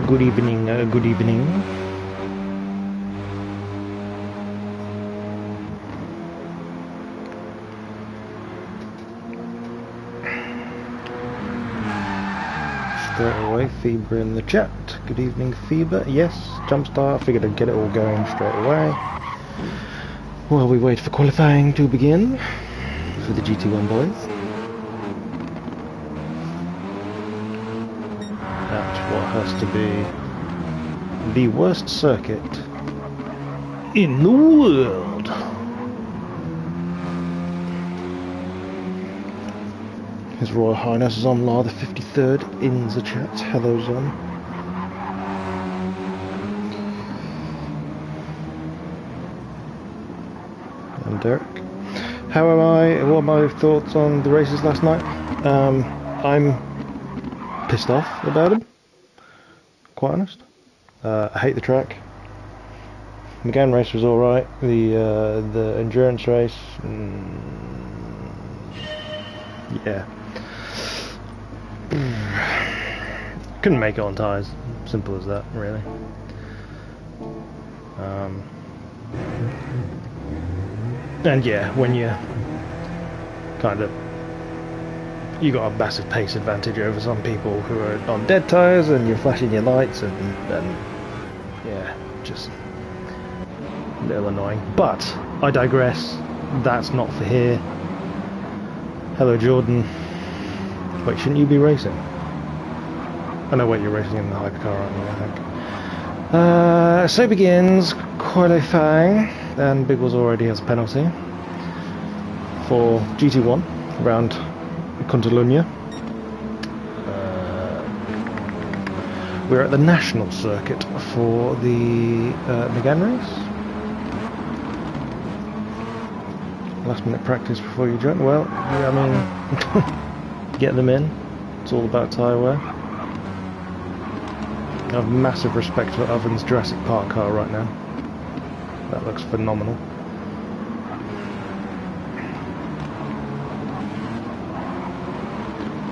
Good evening, good evening. Straight away, Fever in the chat. Good evening, Fever. Yes, Jumpstart. Figured I'd get it all going straight away. While we wait for qualifying to begin for the GT1 boys. What has to be the worst circuit in the world. His Royal Highness Zomlar the 53rd in the chat. Hello, Zom. And Derek. How am I? What are my thoughts on the races last night? I'm pissed off about them. Quite honest. I hate the track. McGann race was alright. The endurance race, yeah. Couldn't make it on tyres. Simple as that, really. And yeah, when you kind of you got a massive pace advantage over some people who are on dead tyres, and you're flashing your lights, and yeah, just a little annoying. But I digress. That's not for here. Hello, Jordan. Wait, shouldn't you be racing? Oh no, wait, you're racing in the hypercar, aren't you, I think. So begins qualifying, and Biggles already has a penalty for GT1 around Catalunya. We're at the national circuit for the McGann race. Last minute practice before you join. Well, yeah, I mean, get them in. It's all about tyre wear. I have massive respect for Oven's Jurassic Park car right now. That looks phenomenal.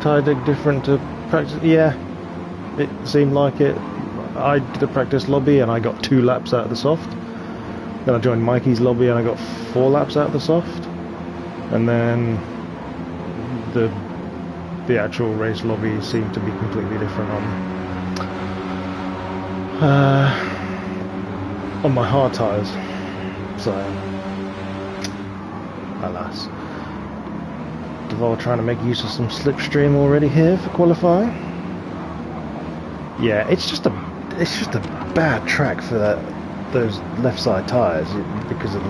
Tyre dig different to practice? Yeah, it seemed like it. I did a practice lobby and I got 2 laps out of the soft. Then I joined Mikey's lobby and I got 4 laps out of the soft. And then the actual race lobby seemed to be completely different on my hard tyres. So, alas. Deval trying to make use of some slipstream already here for qualifying. Yeah, it's just a bad track for those left side tyres because of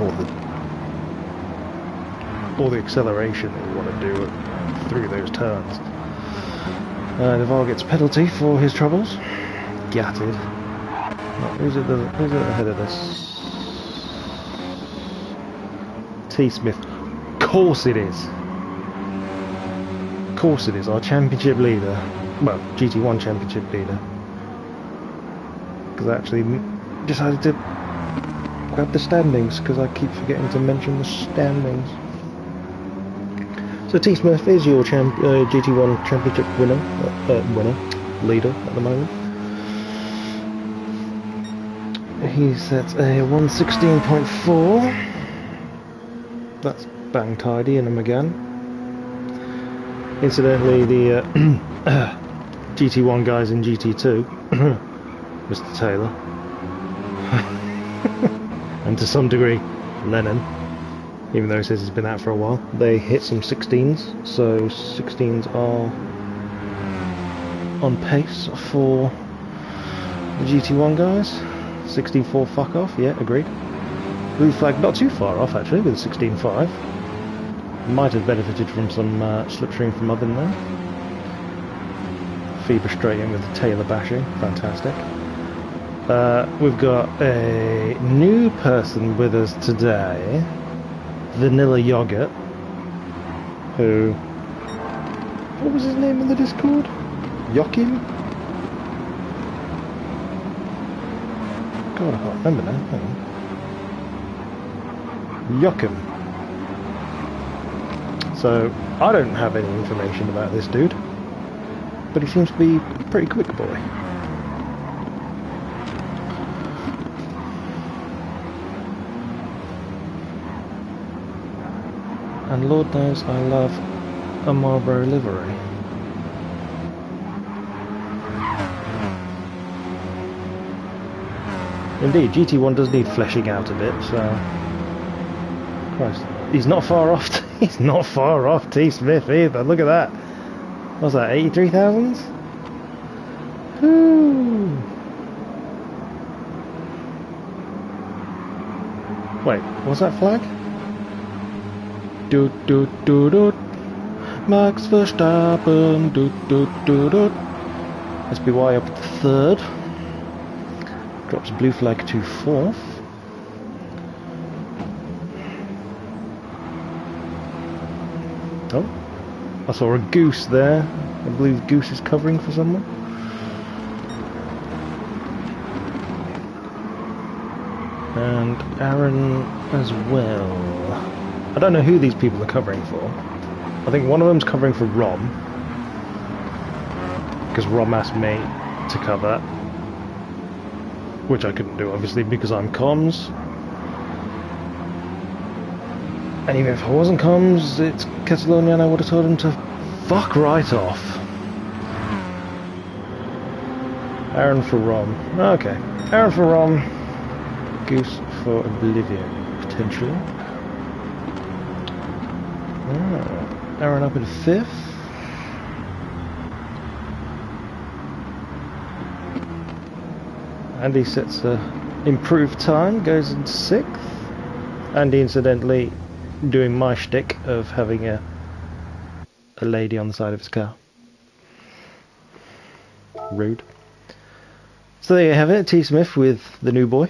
all the acceleration that you want to do through those turns. Deval gets penalty for his troubles. Gutted. Who's it ahead of us? T Smith. Of course it is. Of course it is. Our championship leader. Well, GT1 championship leader. Because I actually decided to grab the standings because I keep forgetting to mention the standings. So T Smith is your GT1 championship leader at the moment. He's at a 116.4. That's bang tidy in a McGann. Incidentally, the GT1 guys in GT2, Mr. Taylor, and to some degree Lennon, even though he says he's been out for a while, they hit some 16s, so 16s are on pace for the GT1 guys. 64 fuck off, yeah, agreed. Blue flag not too far off actually with 16.5. Might have benefited from some slipstream from Oven there. Fever straight in with the tailor bashing, fantastic. We've got a new person with us today, Vanilla Yogurt, who, what was his name in the Discord? Joachim? God, I can't remember now. Hang on. Joachim. So, I don't have any information about this dude, but he seems to be a pretty quick boy. And Lord knows I love a Marlboro livery. Indeed, GT1 does need fleshing out a bit, so... Christ. He's not far off, he's not far off T. Smith either, look at that. What's that, 83,000? Wait, what's that flag? Doot doot doot doot. Max Verstappen. Doot doot doot doot. SBY up to third. Drops blue flag to fourth. Oh, I saw a goose there. I believe goose is covering for someone. And Aaron as well. I don't know who these people are covering for. I think one of them's covering for Rom, because Rom asked me to cover, which I couldn't do obviously because I'm comms. And even if I wasn't comms, it's Catalonia and I would have told him to fuck right off. Aaron for Rom. Okay. Aaron for Rom. Goose for Oblivion, potentially. Oh, Aaron up in fifth. Andy sets a improved time, goes in sixth. Andy incidentally doing my shtick of having a lady on the side of his car. Rude. So there you have it, T. Smith with the new boy.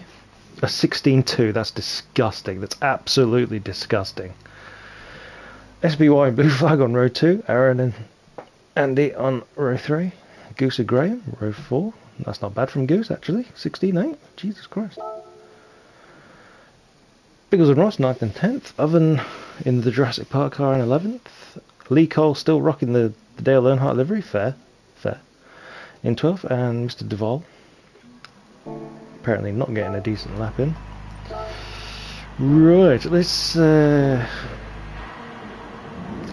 A 16.2, that's disgusting. That's absolutely disgusting. SBY blue flag on row 2. Aaron and Andy on row 3. Goose and Graham, row 4. That's not bad from Goose, actually. 16.8. Jesus Christ. Biggles and Ross, 9th and 10th. Oven in the Jurassic Park car in 11th. Lee Cole still rocking the Dale Earnhardt livery. Fair. In 12th. And Mr. Duvall apparently not getting a decent lap in. Right, let's have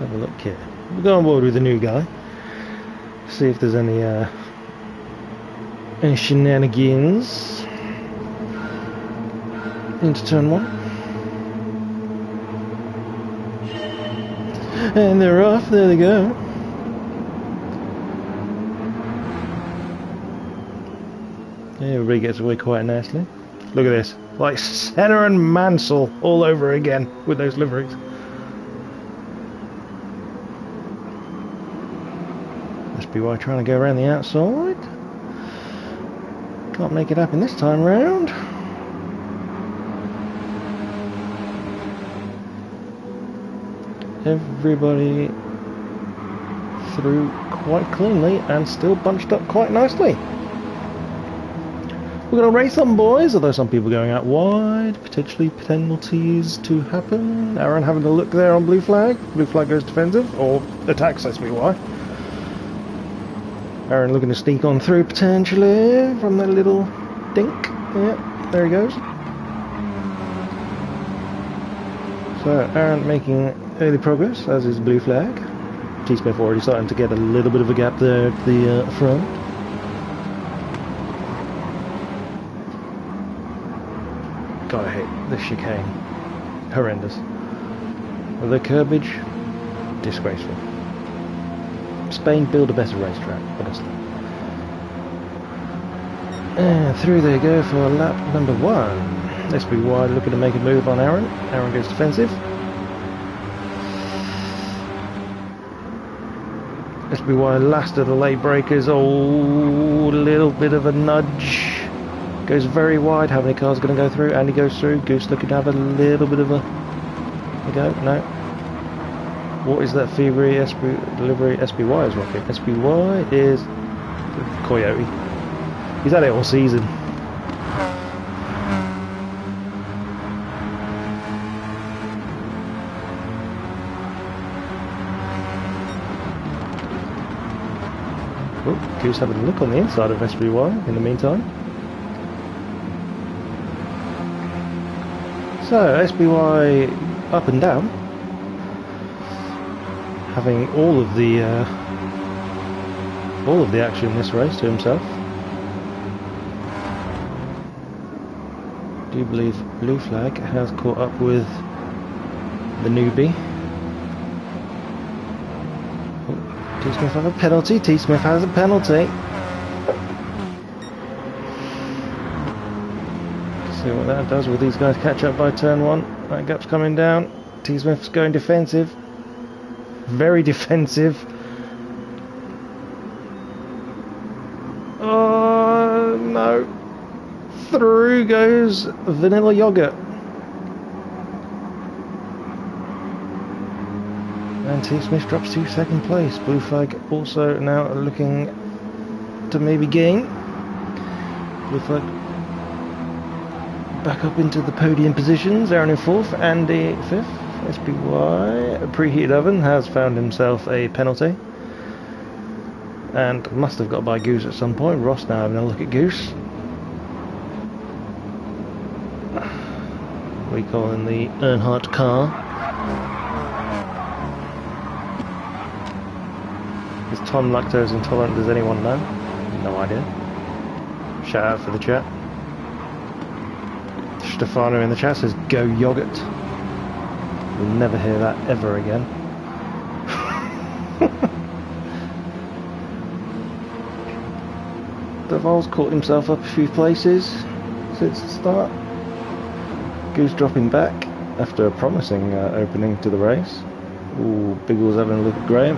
a look here. We'll go on board with the new guy. See if there's any shenanigans into turn 1. And they're off, there they go. Everybody gets away quite nicely. Look at this. Like Senna and Mansell all over again with those liveries. SBY trying to go around the outside. Can't make it happen this time round. Everybody through quite cleanly and still bunched up quite nicely. We're going to race on, boys, although some people going out wide, potentially penalties to happen. Aaron having a look there on blue flag. Blue flag goes defensive, or attacks SBY. Aaron looking to sneak on through potentially from that little dink. Yeah, there he goes. So Aaron making early progress, as is blue flag. T-Smith already starting to get a little bit of a gap there at the front. God, I hate this chicane. Horrendous. The curbage, disgraceful. Spain, build a better racetrack, honestly. And through they go for lap number 1. SBY looking to make a move on Aaron. Aaron goes defensive. SBY last of the late breakers. Oh, a little bit of a nudge. Goes very wide. How many cars going to go through? Andy goes through. Goose looking to have a little bit of a go. No. What is that February delivery? SBY is rocking. SBY is Coyote. He's had it all season. Oh, Goose having a look on the inside of SBY in the meantime. So SBY up and down, having all of the action in this race to himself. Do you believe Blue Flag has caught up with the newbie? T-Smith has a penalty. T-Smith has a penalty. See what that does. Will these guys catch up by turn one? That gap's coming down. T-Smith's going defensive. Very defensive. Oh no. Through goes Vanilla Yogurt. And T-Smith drops to second place. Blue Flag also now looking to maybe gain. Blue Flag back up into the podium positions. Aaron in fourth, Andy fifth. SBY, a preheated oven, has found himself a penalty. And must have got by Goose at some point. Ross now having a look at Goose. We call him the Earnhardt car. Is Tom lactose intolerant? Does anyone know? No idea. Shout out for the chat. Stefano in the chat says, "Go yogurt." We'll never hear that ever again. Duval's caught himself up a few places since the start. Goose dropping back after a promising opening to the race. Ooh, Biggles having a look at Graham.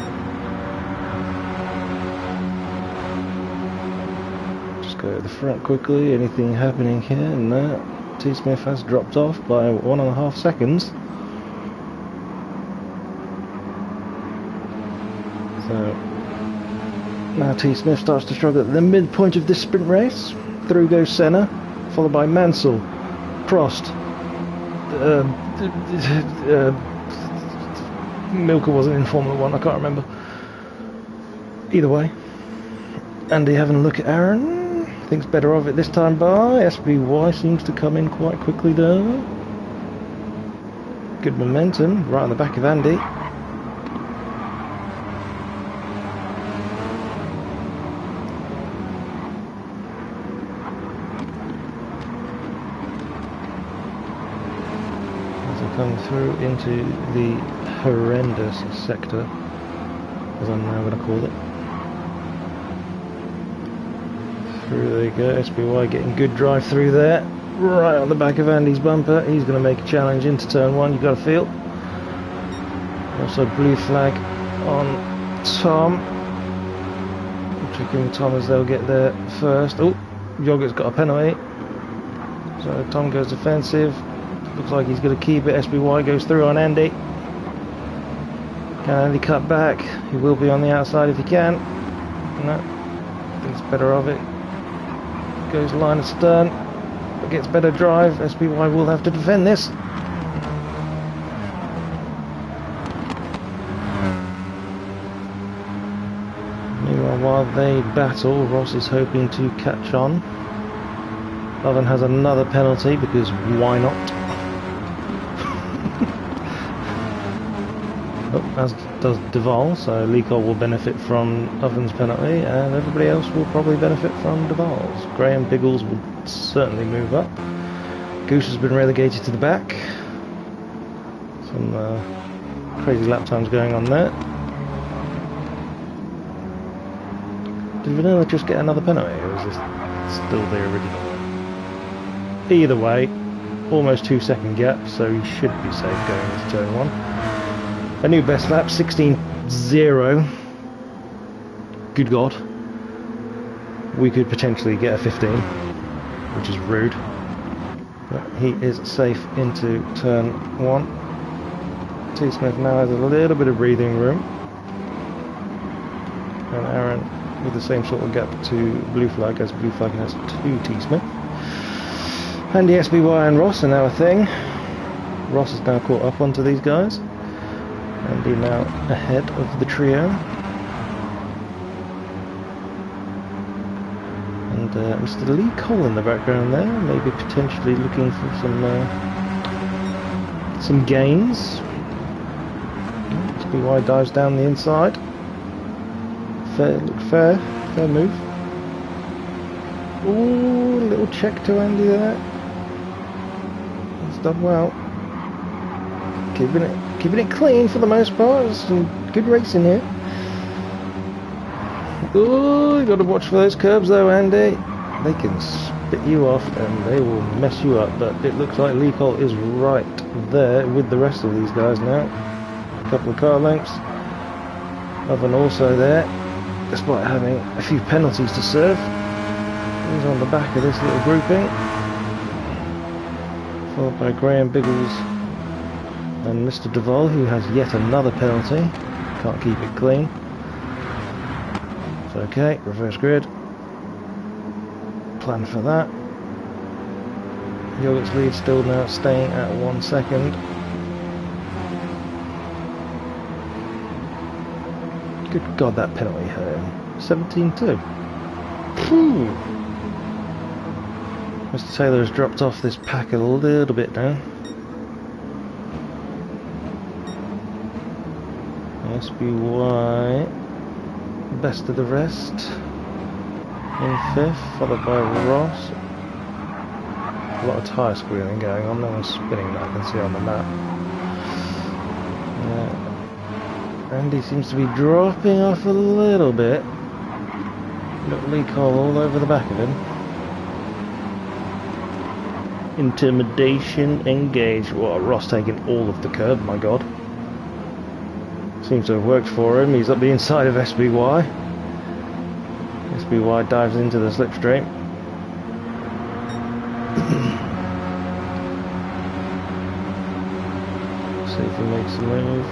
Just go to the front quickly. Anything happening here? No. T-Smith has dropped off by 1.5 seconds. So now T-Smith starts to struggle at the midpoint of this sprint race. Through goes Senna, followed by Mansell, Prost. Milker wasn't in Formula 1, I can't remember. Either way. Andy having a look at Aaron. Thinks better of it this time by. SBY seems to come in quite quickly though. Good momentum, right on the back of Andy. Come through into the horrendous sector, as I'm now going to call it. Through they go, SBY getting good drive through there, right on the back of Andy's bumper. He's going to make a challenge into turn one, you've got to feel. Also Blue Flag on Tom. Checking Tom as they'll get there first. Oh, Yogurt's got a penalty. So Tom goes defensive. Looks like he's going to keep it. SBY goes through on Andy. Can Andy cut back? He will be on the outside if he can. No, thinks better of it. Goes line of stern. But gets better drive. SBY will have to defend this. Meanwhile, while they battle, Ross is hoping to catch on. Oven has another penalty because why not? As does Duval, so Lecole will benefit from Oven's penalty, and everybody else will probably benefit from Duval's. Graham Biggles will certainly move up. Goose has been relegated to the back. Some crazy lap times going on there. Did Vanilla just get another penalty, or is this still the original? Either way, almost 2-second gap, so he should be safe going into turn 1. A new best lap, 16.0. Good God. We could potentially get a 15, which is rude. But he is safe into turn 1. T. Smith now has a little bit of breathing room. And Aaron with the same sort of gap to Blue Flag, as Blue Flag has 2 T. Smith. And the SBY and Ross are now a thing. Ross is now caught up onto these guys. Andy now ahead of the trio. And Mr. Lee Cole in the background there, maybe potentially looking for some gains. SBY dives down the inside. Fair move. Ooh, little check to Andy there. He's done well. Keeping it clean for the most part. There's some good racing here. Ooh, you got to watch for those curbs though, Andy. They can spit you off and they will mess you up. But it looks like Lee Cole is right there with the rest of these guys now. A couple of car lengths. Oven also there, despite having a few penalties to serve. He's on the back of this little grouping, followed by Graham Biggles and Mr. Duvall, who has yet another penalty. Can't keep it clean. It's okay, reverse grid. Plan for that. Yogurt's lead still now staying at 1 second. Good God, that penalty hurt him. 17-2. Mr. Taylor has dropped off this pack a little bit now. SBY best of the rest in 5th, followed by Ross. A lot of tyre squealing going on, no one's spinning that I can see on the map. Andy seems to be dropping off a little bit. Got Lee Cole all over the back of him. Intimidation engaged. Well, Ross taking all of the curb, my God. Seems to have worked for him. He's up the inside of SBY. SBY dives into the slipstream. See if he makes a move.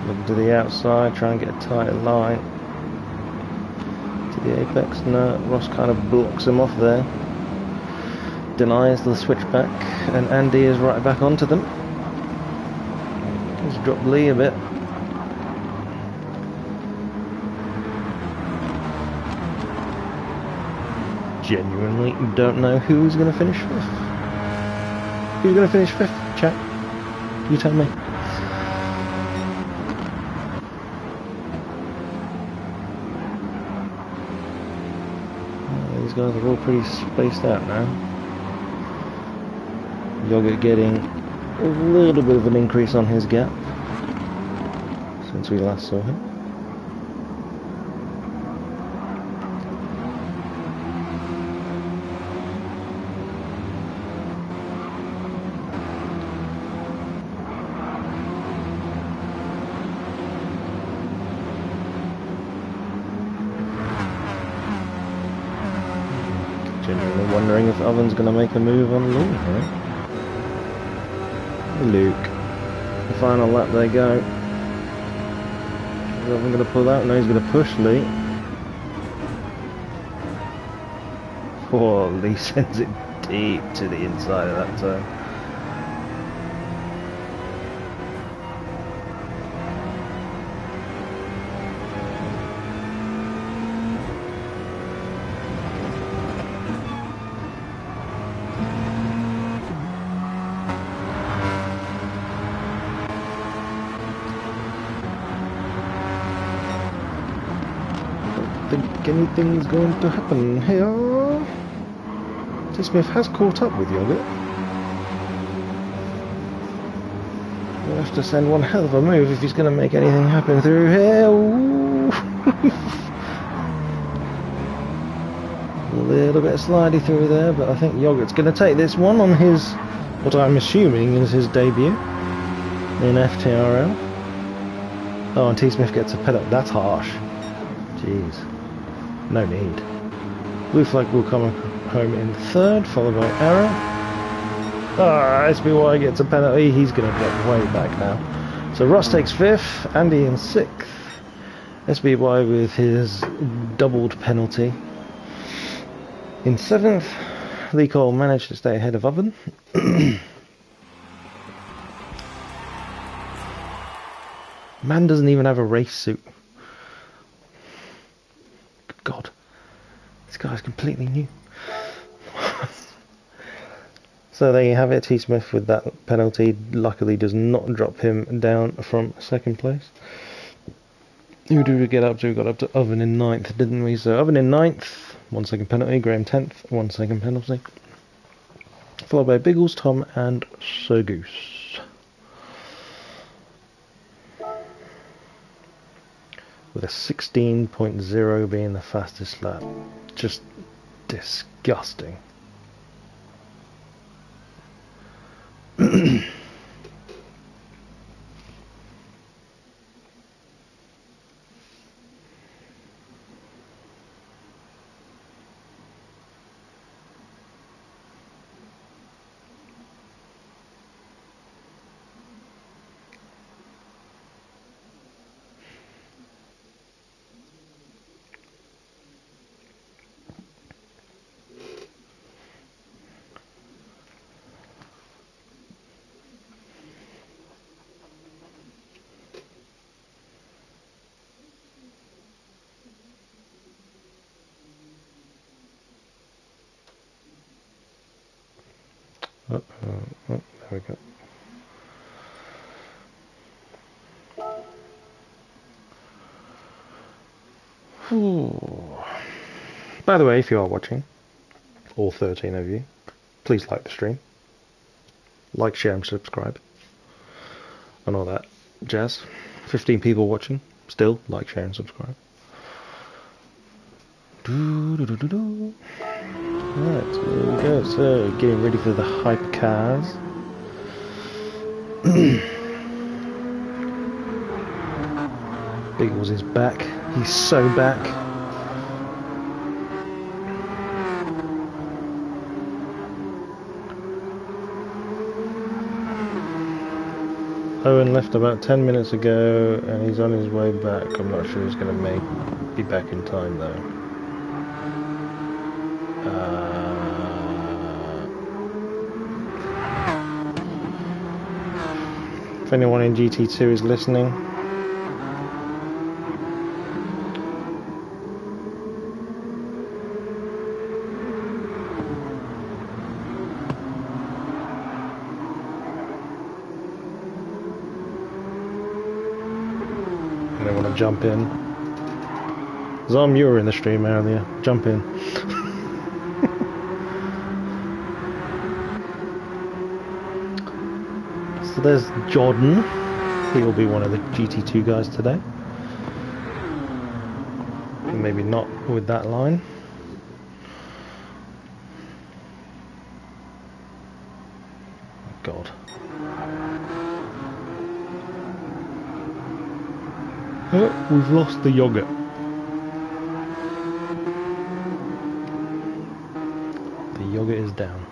Look to the outside, try and get a tighter line. To the apex, no, Ross kind of blocks him off there. Denies the switchback, and Andy is right back onto them. He's dropped Lee a bit. Genuinely don't know who's going to finish 5th. Who's going to finish 5th, chat? You tell me. These guys are all pretty spaced out now. Yogurt getting a little bit of an increase on his gap since we last saw him. Genuinely wondering if Oven's going to make a move on Lee, right? Luke. The final lap they go. Is Oven going to pull out? No, he's going to push Lee. Oh, Lee sends it deep to the inside of that turn. Anything's going to happen here. T. Smith has caught up with Yogurt. He'll have to send one hell of a move if he's going to make anything happen through here. little bit of slidey through there, but I think Yogurt's going to take this one on his, what I'm assuming is his debut in FTRL. Oh, and T. Smith gets a penalty. That's harsh. Jeez. No need. Blue flag will come home in third, followed by Arrow. Ah, SBY gets a penalty. He's going to drop way back now. So Ross takes fifth, Andy in sixth. SBY with his doubled penalty in seventh. Lee Cole managed to stay ahead of Oven. Man doesn't even have a race suit. Good God. This guy's completely new. So there you have it. T. Smith with that penalty luckily does not drop him down from second place. Who did we get up to? We got up to Oven in ninth, didn't we? So Oven in ninth, 1 second penalty. Graham 10th, 1 second penalty. Followed by Biggles, Tom and Sir Goose. With a 16.0 being the fastest lap. Just disgusting. Oh, there we go. Ooh. By the way, if you are watching, all 13 of you, please like the stream. Like, share and subscribe. And all that jazz. 15 people watching. Still, like, share and subscribe. Right, so there we go. So, getting ready for the hype cars. Biggles is back. He's so back. Owen left about 10 minutes ago and he's on his way back. I'm not sure he's going to be back in time though. If anyone in GT2 is listening, and they want to jump in. Zom, you were in the stream earlier. Jump in. So there's Jordan. He will be one of the GT2 guys today. Maybe not with that line. God. Oh, we've lost the yogurt. The yogurt is down.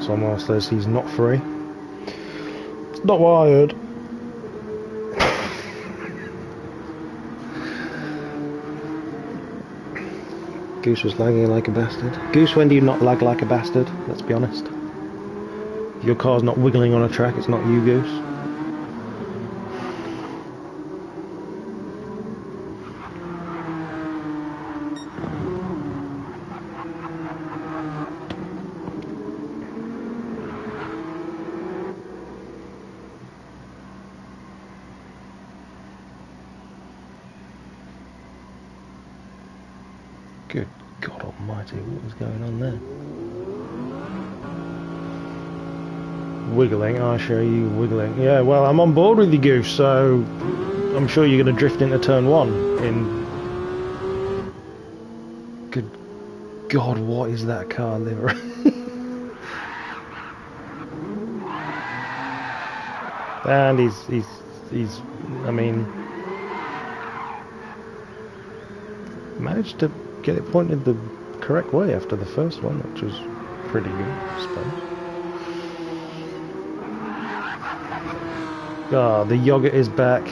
Someone says he's not free. It's not what I heard. Goose was lagging like a bastard. Goose, when do you not lag like a bastard? Let's be honest. If your car's not wiggling on a track, it's not you, Goose. Good God almighty, what is going on there? Wiggling, I show you wiggling. Yeah, well, I'm on board with you, Goose, so I'm sure you're going to drift into turn 1 in... Good God, what is that car livery? And he's, I mean... managed to get it pointed the correct way after the first one, which was pretty good, I suppose. Ah, the yogurt is back.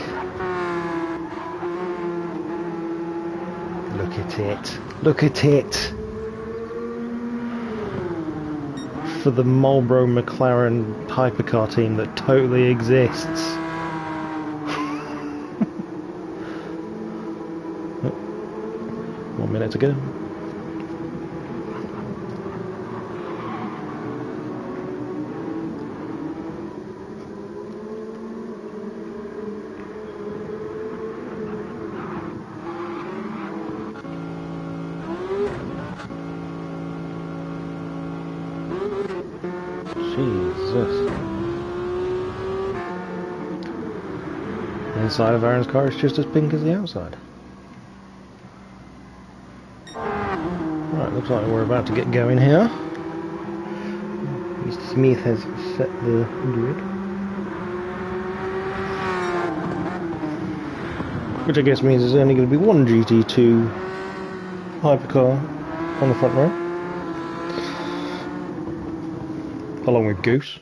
Look at it. Look at it. For the Marlboro McLaren hypercar team that totally exists. 1 minute to go. Jesus. The inside of Aaron's car is just as pink as the outside. Right, looks like we're about to get going here. Mr. Smith has set the grid. Which I guess means there's only going to be one GT2 hypercar on the front row. Along with Goose.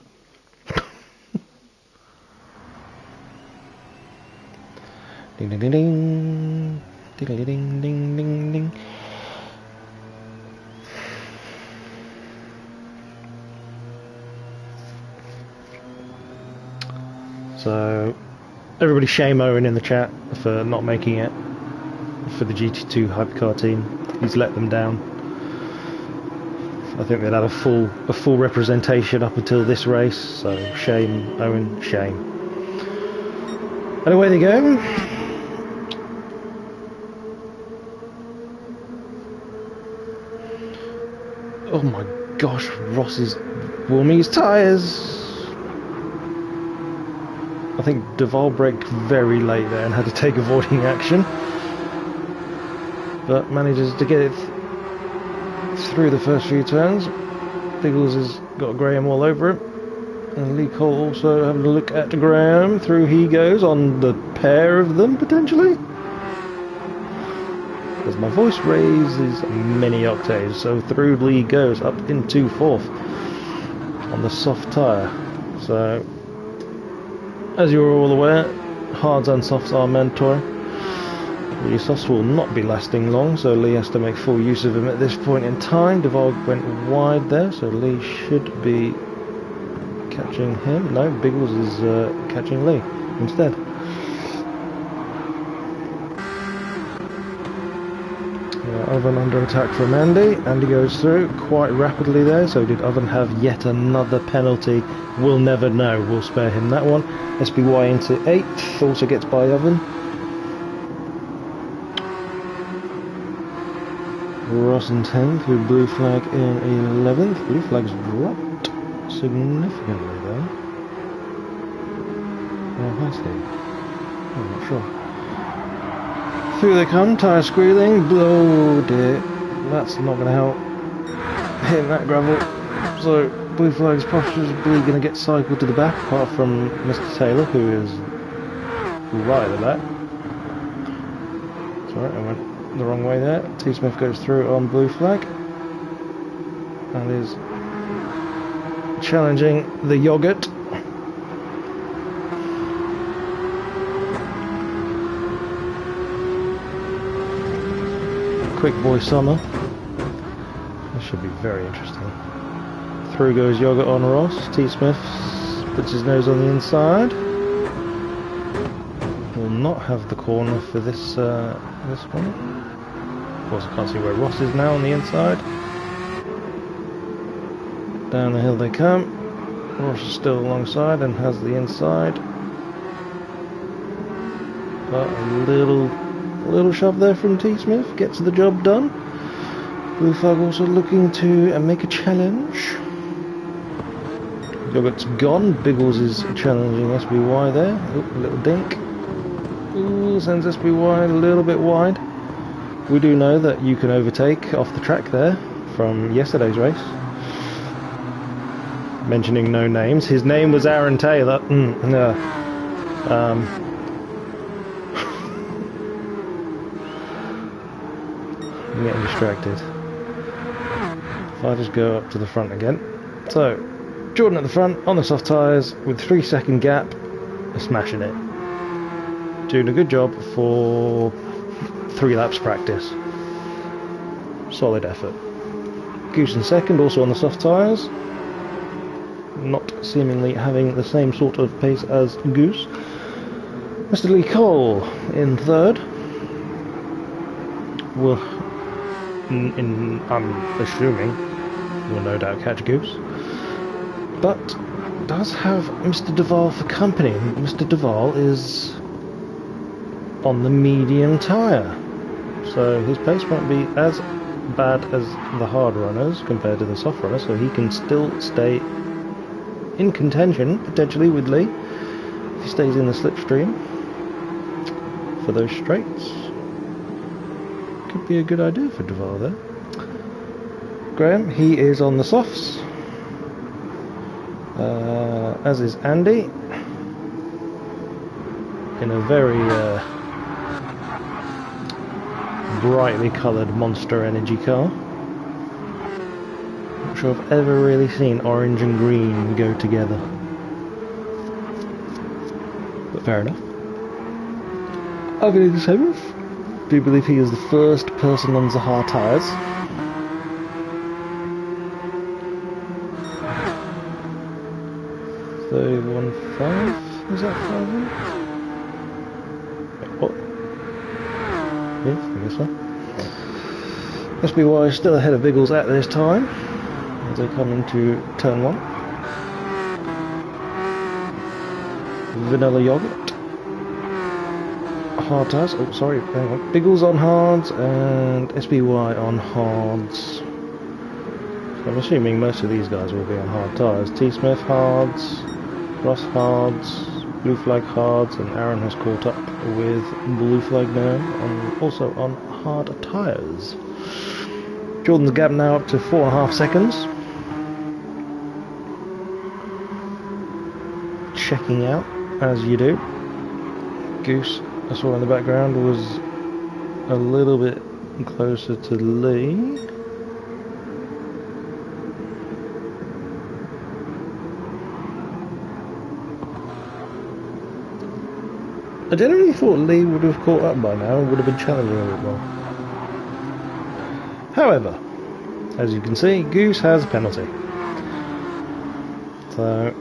Ding ding ding ding. Ding ding ding ding ding ding. So everybody shame Owen in the chat for not making it for the GT2 hypercar team. He's let them down. I think they'd had a full representation up until this race, so shame, Owen, shame. And away they go. Oh my gosh, Ross is warming his tyres. I think Duval braked very late there and had to take avoiding action, but manages to get it through the first few turns. Biggles has got Graham all over him, and Lee Cole also having a look at Graham. Through he goes on the pair of them potentially, as my voice raises many octaves. So through Lee goes up into 4th on the soft tyre. So as you're all aware, hards and softs are mandatory. The softs will not be lasting long, so Lee has to make full use of them at this point in time. Duval went wide there, so Lee should be catching him. No, Biggles is catching Lee instead. Oven under attack from Andy. Andy goes through quite rapidly there, so did Oven have yet another penalty? We'll never know, we'll spare him that one. SBY into 8th, also gets by Oven. Ross in 10th with Blue Flag in 11th. Blue Flag's dropped significantly though. How has he? I'm not sure. Through they come, tyre squealing. Oh dear, that's not going to help hitting that gravel. So Blue Flag's possibly going to get cycled to the back, apart from Mr. Taylor, who is right at the back. Sorry, I went the wrong way there. T. Smith goes through on Blue Flag and is challenging the yogurt. Quick boy Summer. This should be very interesting. Through goes yogurt on Ross. T. Smith puts his nose on the inside. Will not have the corner for this this one. Of course, I can't see where Ross is now on the inside. Down the hill they come. Ross is still alongside and has the inside. But a little shove there from T. Smith gets the job done. Blue flag also looking to make a challenge. Yogurt's gone. Biggles is challenging SBY there. Oop, a little dink. Ooh, sends SBY a little bit wide. We do know that you can overtake off the track there from yesterday's race. Mentioning no names. His name was Aaron Taylor. No. I'm getting distracted. If I just go up to the front again. So, Jordan at the front, on the soft tyres, with 3-second gap, smashing it. Doing a good job for 3 laps practice. Solid effort. Goose in second, also on the soft tyres. Not seemingly having the same sort of pace as Goose. Mr. Lee Cole in third. Will, I'm assuming, will no doubt catch Goose. But does have Mr. Duval for company. Mr. Duval is on the medium tyre, so his pace won't be as bad as the hard runners compared to the soft runners, so he can still stay in contention potentially with Lee if he stays in the slipstream for those straights. Could be a good idea for Duval there. Graham, he is on the softs, as is Andy, in a very brightly coloured Monster Energy car. Not sure I've ever really seen orange and green go together, but fair enough. Over in the 7th, do believe he is the first person on the hard tyres. So 1-5, is that 5? What? Yeah, I guess so. SBY is still ahead of Biggles at this time as they come into turn 1. Vanilla Yogurt. Hard tyres. Oh, sorry, hang on. Biggles on hards and SBY on hards. So I'm assuming most of these guys will be on hard tyres. T. Smith hards, Ross hards, Blue Flag hards, and Aaron has caught up with Blue Flag now, and also on hard tyres. Jordan's gap now up to 4.5 seconds. Checking out, as you do. Goose, I saw in the background, was a little bit closer to Lee. I generally thought Lee would have caught up by now and would have been challenging a bit more. However, as you can see, Goose has a penalty. So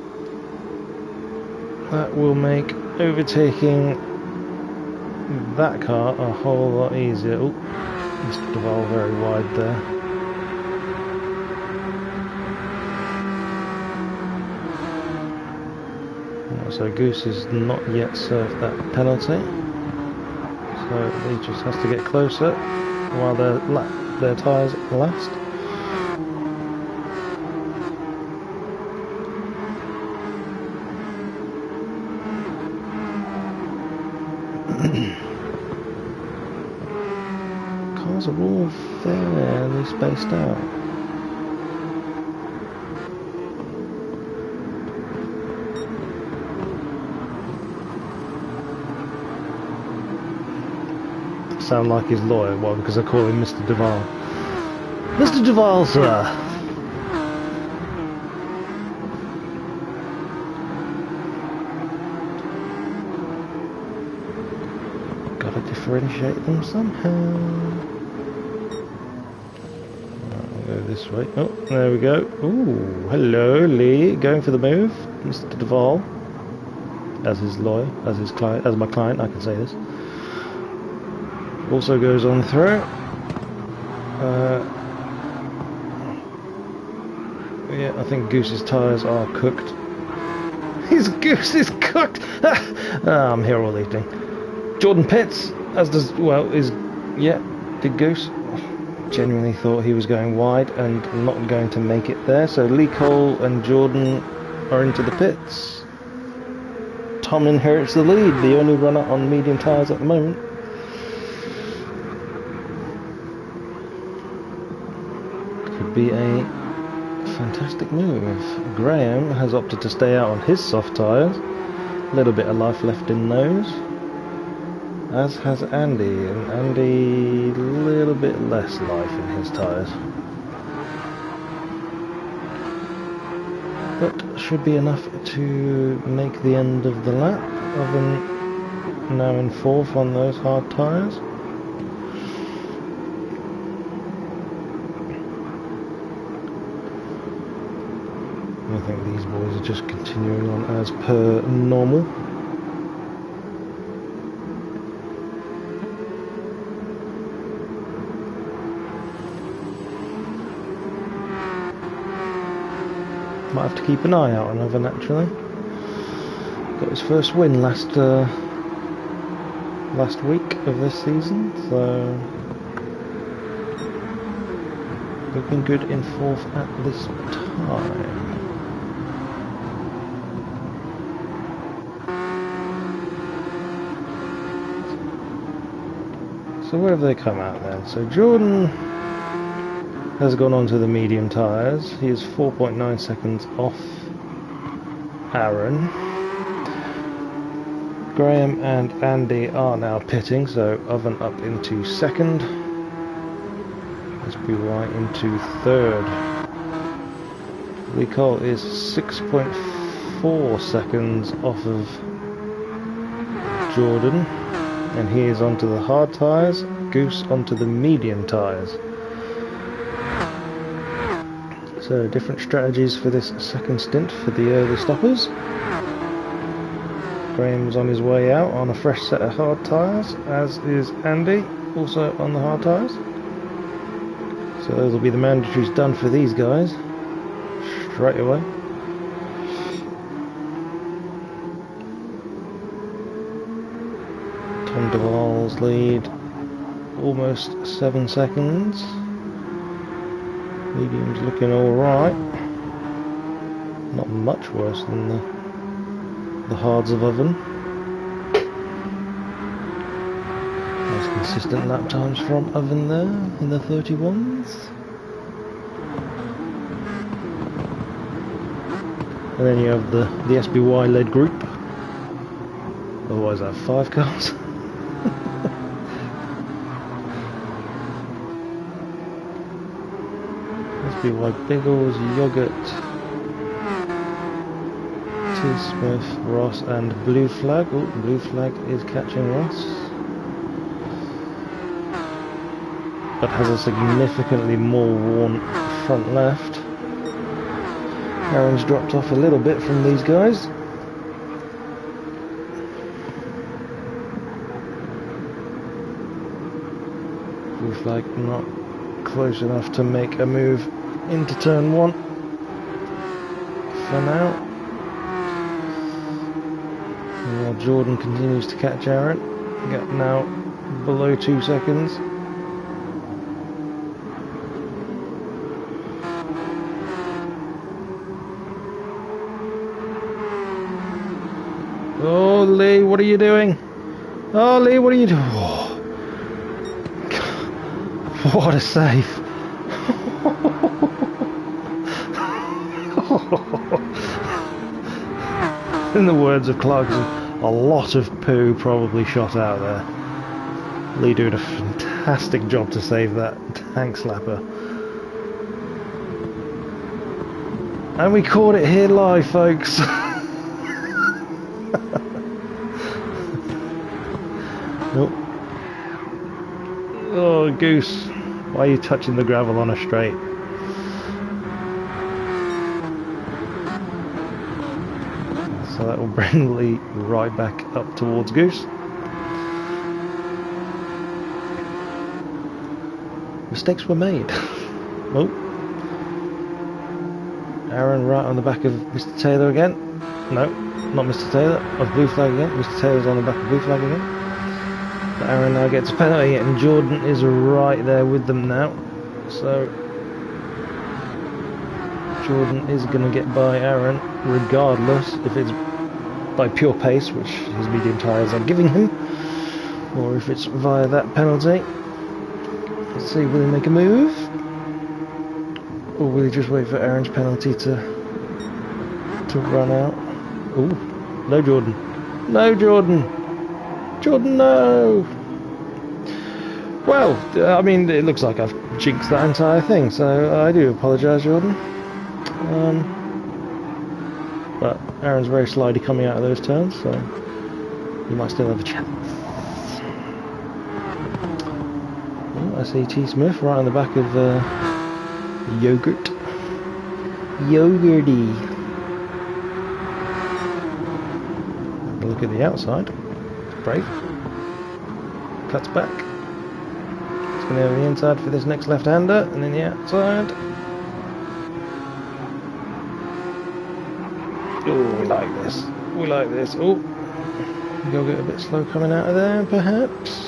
that will make overtaking that car a whole lot easier. Oh, Mr. Duval very wide there. So Goose has not yet served that penalty, so he just has to get closer while their tyres last. Cars are all fairly spaced out. Sound like his lawyer, well, because I call him Mr. Duval. Mr. Duval, sir! Gotta differentiate them somehow. Right, we'll go this way. Oh, there we go. Ooh, hello, Lee. Going for the move. Mr. Duval. As his lawyer, as his client, as my client, I can say this. Also goes on through. Yeah, I think Goose's tyres are cooked. His Goose is cooked! I'm here all evening. Jordan pits, as does, well, is, yeah, did Goose. genuinely thought he was going wide and not going to make it there. So Lee Cole and Jordan are into the pits. Tom inherits the lead, the only runner on medium tyres at the moment. Could be a fantastic move. Graham has opted to stay out on his soft tyres. A little bit of life left in those. As has Andy, and Andy a little bit less life in his tyres. But should be enough to make the end of the lap. Oven now in 4th on those hard tyres. I think these boys are just continuing on as per normal. Might have to keep an eye out on Oven actually. Got his first win last week of this season, so looking good in 4th at this time. So where have they come out then? So Jordan has gone on to the medium tyres. He is 4.9 seconds off Aaron. Graham and Andy are now pitting, so Oven up into 2nd. SBY into 3rd. Lee Cole is 6.4 seconds off of Jordan. And he is onto the hard tyres, Goose onto the medium tyres. So different strategies for this second stint for the early stoppers. Graham's on his way out on a fresh set of hard tyres, as is Andy, also on the hard tyres. So those will be the mandatories done for these guys straight away. Tom Duvall's lead, almost 7 seconds. Medium's looking alright. Not much worse than the hards of Oven. Nice consistent lap times from Oven there in the 31s. And then you have the SBY led group. Otherwise I have 5 cars. SBY Biggles, Yogurt, T-Smith, Ross and Blue Flag. Oh, Blue Flag is catching Ross. But has a significantly more worn front left. Aaron's dropped off a little bit from these guys. Blue Flag not close enough to make a move into turn 1 for now. While Jordan continues to catch Aaron, gap now below 2 seconds. Oh Lee, what are you doing? Oh Lee, what are you doing? Oh. What a save! In the words of Clarkson, a lot of poo probably shot out there. Lee doing a fantastic job to save that tank slapper. And we caught it here live, folks. Nope. Oh, Goose, why are you touching the gravel on a straight? So that will bring Lee right back up towards Goose. Mistakes were made. Oh. Aaron right on the back of Mr. Taylor again. No, not Mr. Taylor, of Blue Flag again. Mr. Taylor's on the back of Blue Flag again. But Aaron now gets a penalty and Jordan is right there with them now. So Jordan is going to get by Aaron regardless if it's by pure pace, which his medium tyres are giving him, or if it's via that penalty. Let's see, will he make a move? Or will he just wait for Aaron's penalty to run out? Ooh, no Jordan. No Jordan! Jordan, no! Well, I mean, it looks like I've jinxed that entire thing, so I do apologise, Jordan. But Aaron's very slidey coming out of those turns, so you might still have a chance. Oh, I see T. Smith right on the back of Yogurt. Yogurty. Have a look at the outside. It's brave. Cuts back. It's going to have the inside for this next left-hander, and then the outside. Oh, we like this. We like this. Oh, you'll get a bit slow coming out of there, perhaps.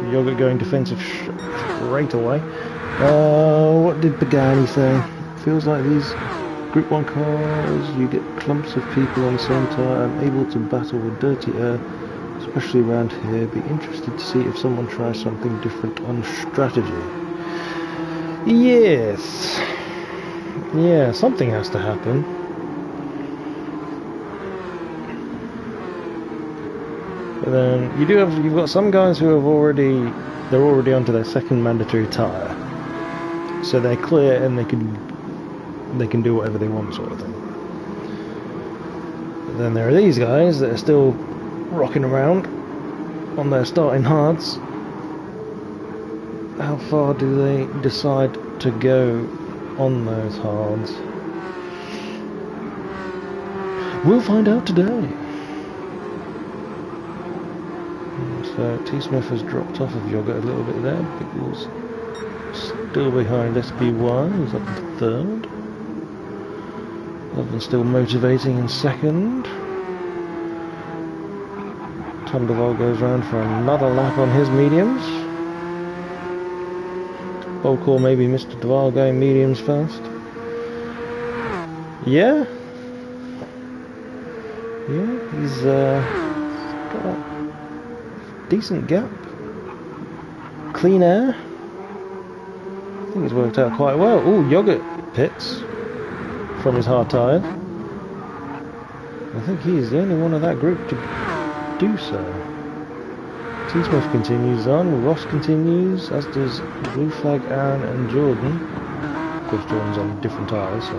Yogurt going defensive straight away. What did Pagani say? Feels like these Group 1 cars, you get clumps of people on the same tyre and able to battle with dirty air, especially around here. Be interested to see if someone tries something different on strategy. Yes. Yeah, something has to happen. But then you've got some guys who they're already onto their second mandatory tyre, so they're clear and they can do whatever they want, sort of thing. But then there are these guys that are still rocking around on their starting hards. How far do they decide to go on those hards? We'll find out today. So T. Smith has dropped off of Yogurt a little bit there. Pickles still behind SB1, who's up in third. Loveland still motivating in second. Tom Duval goes round for another lap on his mediums. Bold call, maybe Mr. Duval going mediums first. Yeah? Yeah, he's got a decent gap. Clean air. I think it's worked out quite well. Ooh, Yogurt pits from his hard tyre. I think he is the only one of that group to do so. T. Smith continues on, Ross continues, as does Blue Flag, Aaron and Jordan. Of course Jordan's on different tyres, so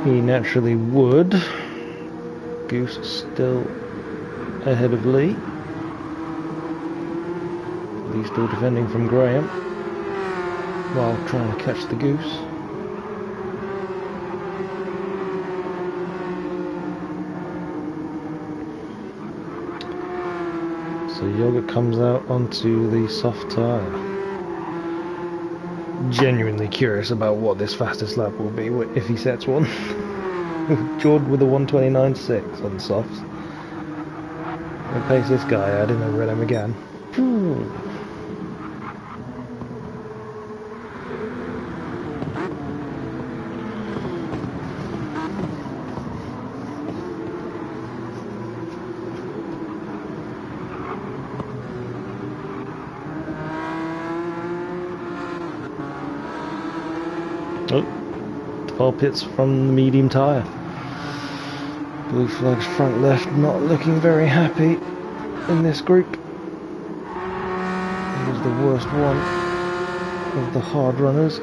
he naturally would. Goose still ahead of Lee. Lee still defending from Graham while trying to catch the Goose. So Yogurt comes out onto the soft tyre. Genuinely curious about what this fastest lap will be if he sets one. Jordan with a 1:29.6 on softs. I'll pace this guy out in the red him again. Oh, 12 pits from the medium tyre. Blue Flag's front left not looking very happy in this group. He was the worst one of the hard runners.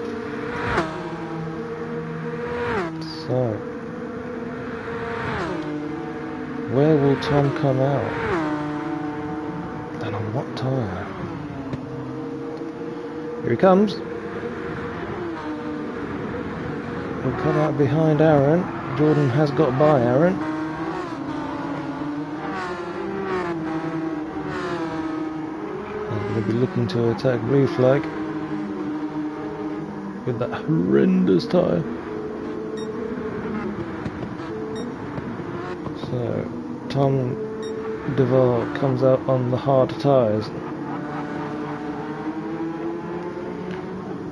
So, where will Tom come out? And on what tyre? Here he comes. He'll come out behind Aaron. Jordan has got by Aaron. He'll be looking to attack Blue Flag with that horrendous tyre. So Tom Duval comes out on the hard tyres.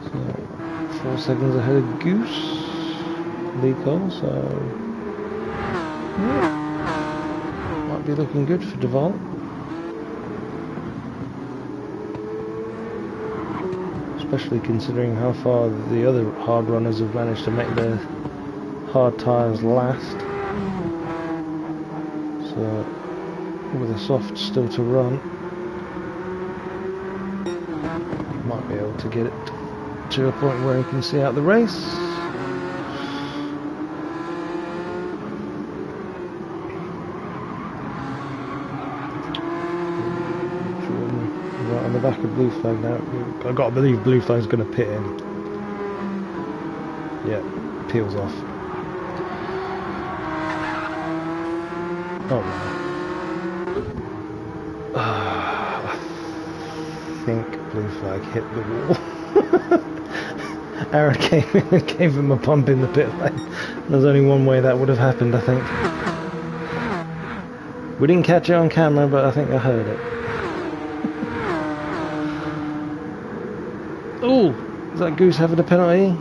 So 4 seconds ahead of Goose, Lee Cole, so yeah, might be looking good for Duval. Especially considering how far the other hard runners have managed to make their hard tyres last. So with a soft still to run, might be able to get it to a point where he can see out the race. Right on the back of Blue Flag now. I've got to believe Blue Flag's going to pit in. Yeah, peels off. Oh no. I think Blue Flag hit the wall. Aaron came in and gave him a pump in the pit lane. There's only one way that would have happened, I think. We didn't catch it on camera, but I think I heard it. Oh, is that Goose having a penalty?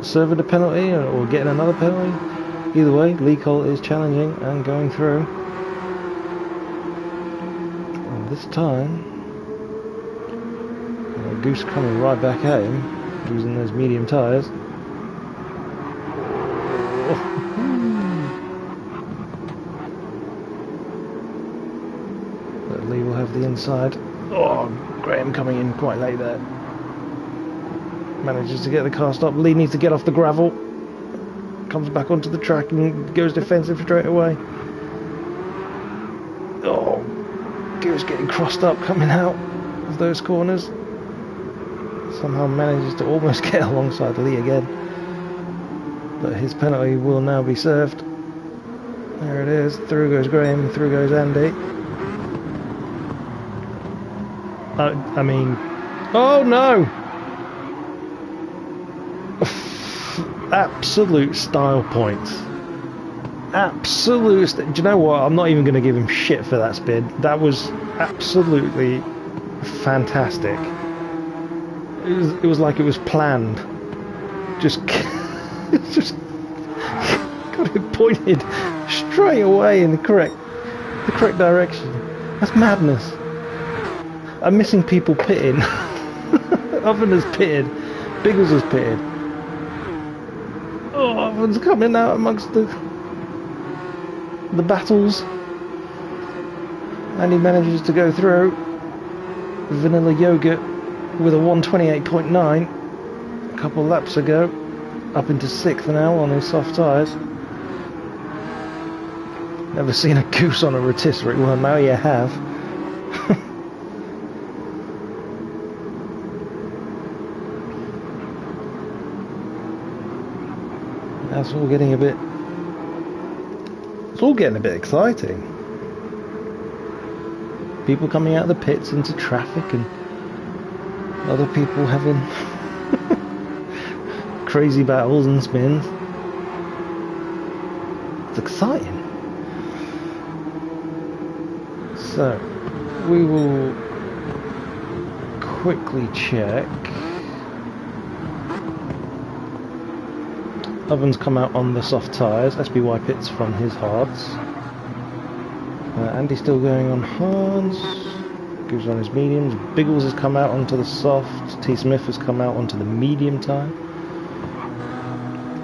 Serving a penalty or getting another penalty? Either way, Lee Cole is challenging and going through. And this time, Goose coming right back at him, using those medium tyres. But Lee will have the inside. Oh, Graham coming in quite late there. Manages to get the car stopped. Lee needs to get off the gravel. Comes back onto the track and goes defensive straight away. Oh, Goose getting crossed up coming out of those corners. Somehow manages to almost get alongside Lee again. But his penalty will now be served. There it is. Through goes Graham, through goes Andy. I mean... Oh no! Absolute style points. Absolute... Do you know what? I'm not even going to give him shit for that spin. That was absolutely fantastic. It was like it was planned. Just got it pointed straight away in the correct direction. That's madness. I'm missing people pitting. Oven has pitted. Biggles has pitted. Oh, Oven's coming out amongst the battles. And he manages to go through. Vanilla Yogurt with a 128.9 a couple laps ago, up into 6th now on his soft tyres. Never seen a Goose on a rotisserie. Well, now you have. That's all getting a bit... It's all getting a bit exciting. People coming out of the pits into traffic and other people having crazy battles and spins. It's exciting. So, we will quickly check. Oven's come out on the soft tyres. SBY pits from his hards. Andy's still going on hards. Goes on his mediums. Biggles has come out onto the soft. T. Smith has come out onto the medium tyre.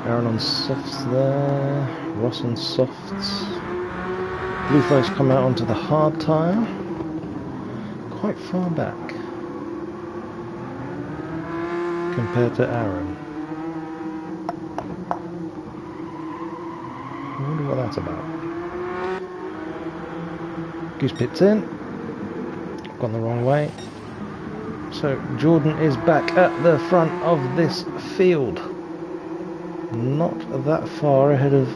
Aaron on softs there. Ross on softs. Blue Flag's come out onto the hard tyre. Quite far back compared to Aaron. I wonder what that's about. Goose pits in. Gone the wrong way. So Jordan is back at the front of this field. Not that far ahead of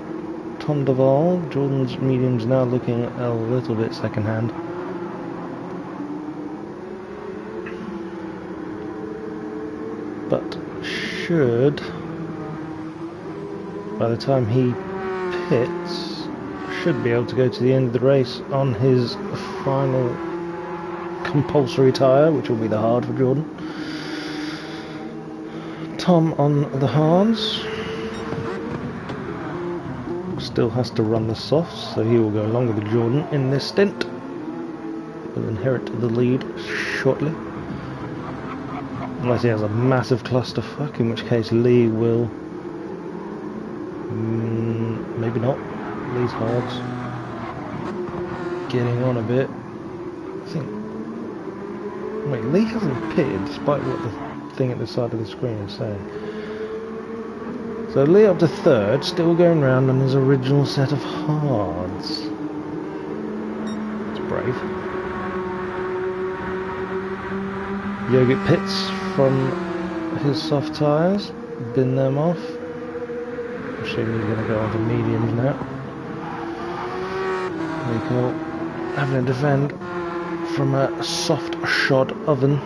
Tom Duval. Jordan's medium's now looking a little bit second hand. But should, by the time he pits, should be able to go to the end of the race on his final compulsory tyre, which will be the hard for Jordan. Tom on the hards still has to run the softs, so he will go along with Jordan in this stint. Will inherit the lead shortly, unless he has a massive clusterfuck, in which case Lee will maybe not. Lee's hards getting on a bit. I think. Wait, Lee hasn't pitted despite what the thing at the side of the screen is saying. So Lee up to third, still going round on his original set of hards. It's brave. Yogurt pits from his soft tyres, bin them off. I'm assuming he's going to go on to mediums now. Nicole having to defend from a soft shod oven.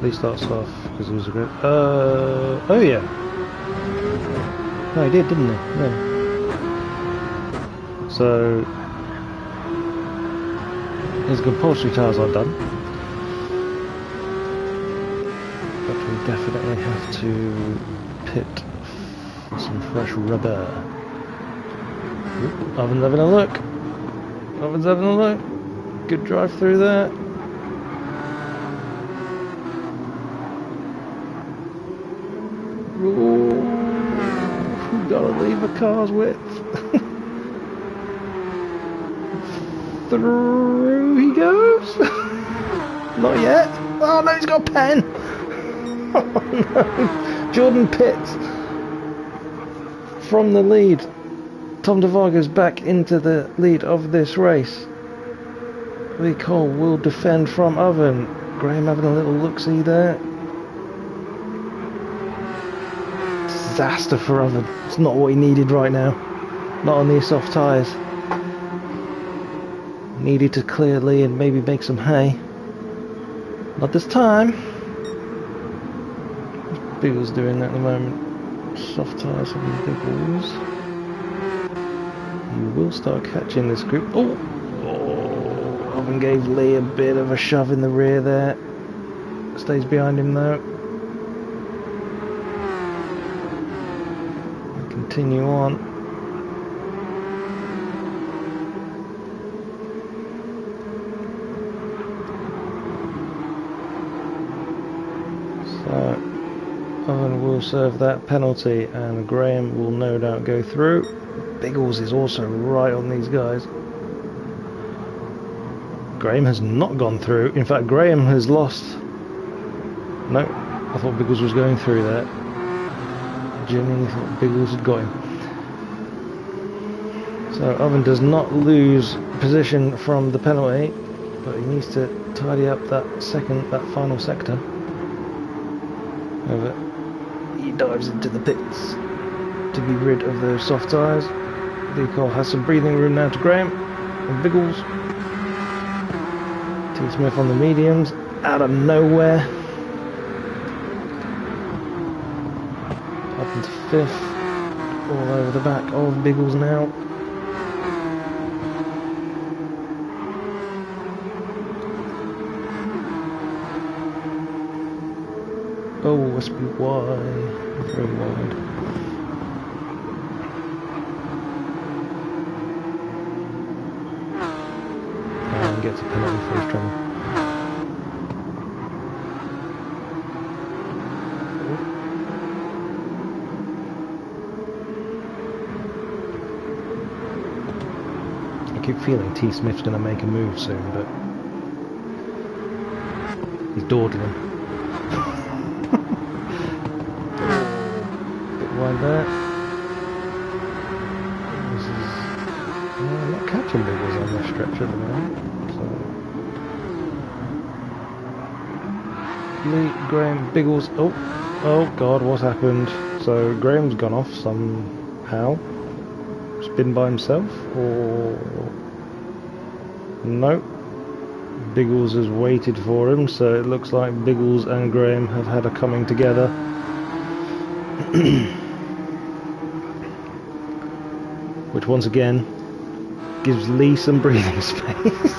He starts off because he was a great. Oh yeah. No, he did, didn't he? No. So his compulsory tyres are done, but we definitely have to pit for some fresh rubber. Oop, Oven's having a look. Oven's having a look. Good drive through there. Gotta leave a car's width. Through he goes. Not yet. Oh no, he's got a pen. Oh no. Jordan pits from the lead. Tom DeVar goes back into the lead of this race. Lee Cole will defend from Oven. Graham having a little look-see there. Disaster for Oven. It's not what he needed right now. Not on these soft tyres. Needed to clear Lee and maybe make some hay. Not this time. Biggles doing that at the moment. Soft tyres on the Biggles. He will start catching this group. Oh! Oven gave Lee a bit of a shove in the rear there. Stays behind him though. Continue on. So Owen will serve that penalty and Graham will no doubt go through. Biggles is also right on these guys. Graham has not gone through. In fact, Graham has lost. No, I thought Biggles was going through there. Genuinely thought Biggles had got him. So Oven does not lose position from the penalty, but he needs to tidy up that final sector. However, he dives into the pits to be rid of those soft tyres. Lee Cole has some breathing room now to Graham and Biggles. T. Smith on the mediums, out of nowhere. Up into fifth, all over the back of Biggles now. Oh, must be wide, very wide. And gets a penalty for his trouble. I keep feeling T. Smith's going to make a move soon, but he's dawdling. Bit wide there. This is not catching Biggles on this stretch at the moment, so Lee, Graham, Biggles. Oh God, what's happened? So Graham's gone off somehow. He's been by himself, or no? Biggles has waited for him, so it looks like Biggles and Graham have had a coming together. Which once again gives Lee some breathing space.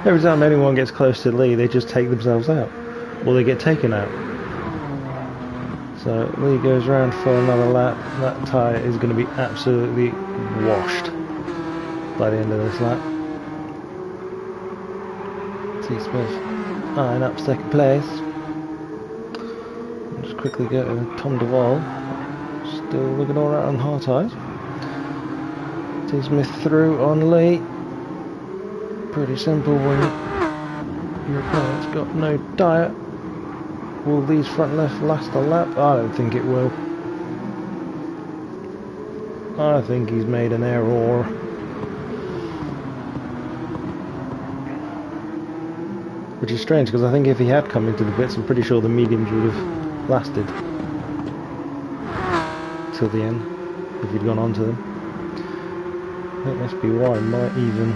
Every time anyone gets close to Lee, they just take themselves out, or they get taken out. So Lee goes round for another lap. That tyre is going to be absolutely washed by the end of this lap. T. Smith eyeing up second place. I'll just quickly go to Tom Duvall. Still looking alright on hard tyres. T. Smith through on Lee. Pretty simple when your opponent's got no tyre. Will Lee's front left last a lap? I don't think it will. I think he's made an error. Which is strange, because I think if he had come into the pits, I'm pretty sure the mediums would have lasted till the end, if he'd gone on to them. I think SBY might even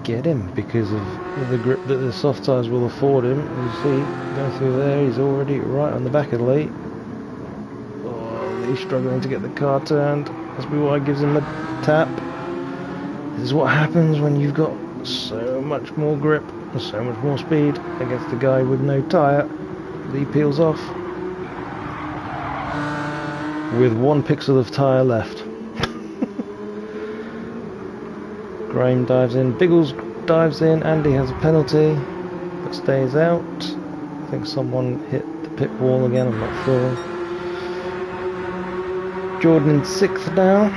get him because of the grip that the soft tyres will afford him. You see, going through there, he's already right on the back of Lee. Oh, Lee's struggling to get the car turned. SBY gives him a tap. This is what happens when you've got so much more grip and so much more speed against a guy with no tyre. Lee peels off with 1 pixel of tyre left. Graham dives in, Biggles dives in, Andy has a penalty but stays out. I think someone hit the pit wall again, I'm not sure. Jordan in 6th now.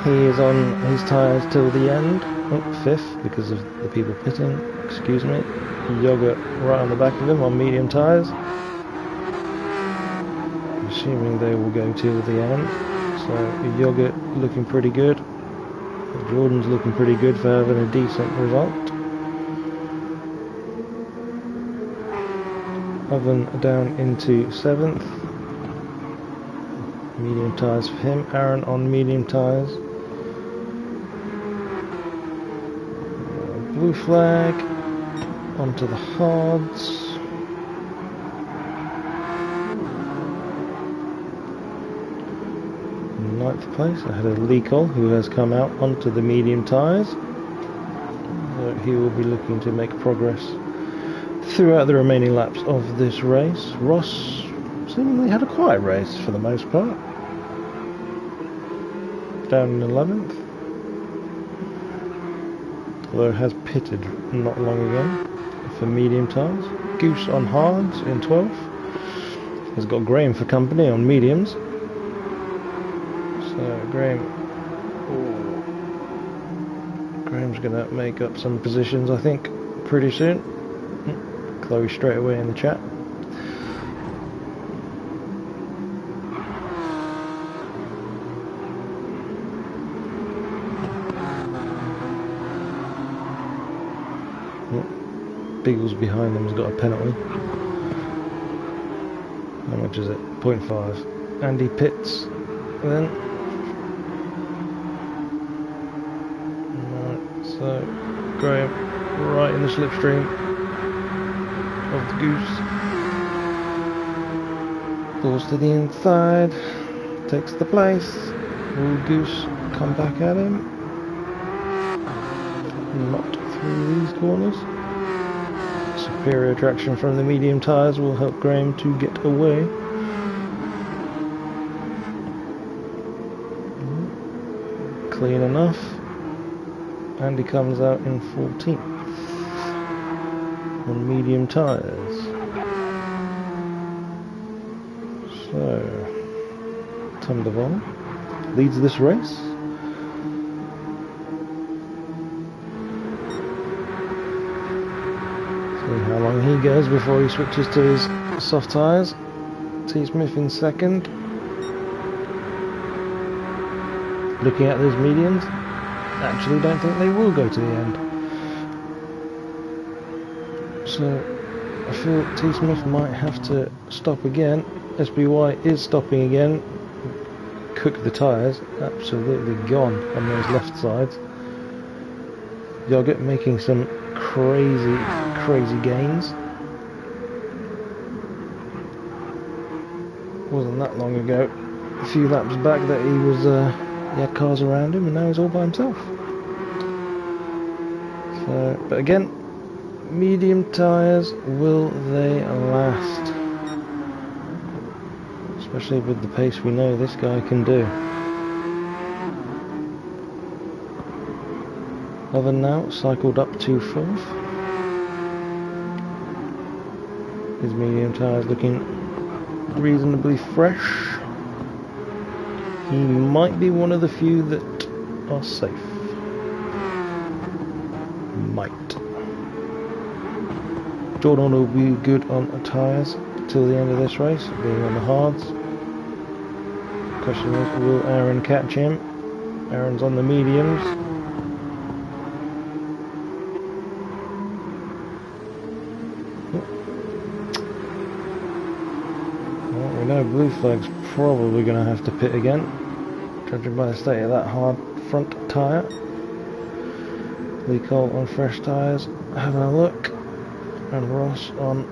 He is on his tyres till the end. Oh, 5th because of the people pitting, excuse me. Yoga right on the back of him on medium tyres. Assuming they will go till the end. So Yoga looking pretty good. Jordan's looking pretty good for having a decent result. Oven down into 7th. Medium tyres for him. Aaron on medium tyres. Blue flag. Onto the hards. 9th place ahead of Lee Cole, who has come out onto the medium tyres. So he will be looking to make progress throughout the remaining laps of this race. Ross seemingly had a quiet race for the most part. Down in 11th. Although has pitted not long ago for medium tyres. Goose on hards in 12th. Has got Graham for company on mediums. So Graham's going to make up some positions, I think, pretty soon. Chloe straight away in the chat. Biggles behind him has got a penalty. How much is it? 0.5. Andy pits then. So, Graham right in the slipstream of the Goose. Pulls to the inside, takes the place. Will Goose come back at him? Not through these corners. Superior traction from the medium tyres will help Graham to get away. Clean enough. And he comes out in 14th on medium tyres. So, Tom Devon leads this race. See how long he goes before he switches to his soft tyres. T. Smith in 2nd. Looking at those mediums. actually don't think they will go to the end. So I feel T. Smith might have to stop again. SBY is stopping again. Cook the tyres, absolutely gone on those left sides. Yoggurt making some crazy gains. Wasn't that long ago, a few laps back, that he had cars around him, and now he's all by himself. So, but again, medium tyres, will they last? Especially with the pace we know this guy can do. Other now cycled up to 4th. His medium tyres looking reasonably fresh. He might be one of the few that are safe. Might. Jordan will be good on tyres till the end of this race, being on the hards. Question is, will Aaron catch him? Aaron's on the mediums. Well, we know Blue Flag's probably going to have to pit again, judging by the state of that hard front tyre. Lee Cole on fresh tyres, having a look, and Ross on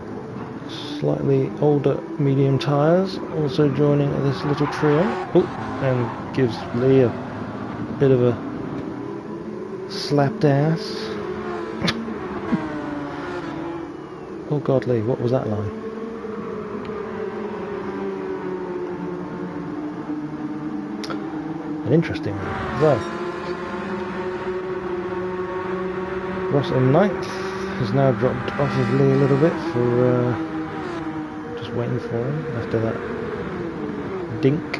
slightly older medium tyres, also joining this little trio. Oh, and gives Lee a bit of a slapped ass. Oh God, Lee, what was that line? An interesting one. So, Ross in 9th has now dropped off of Lee a little bit for just waiting for him after that dink.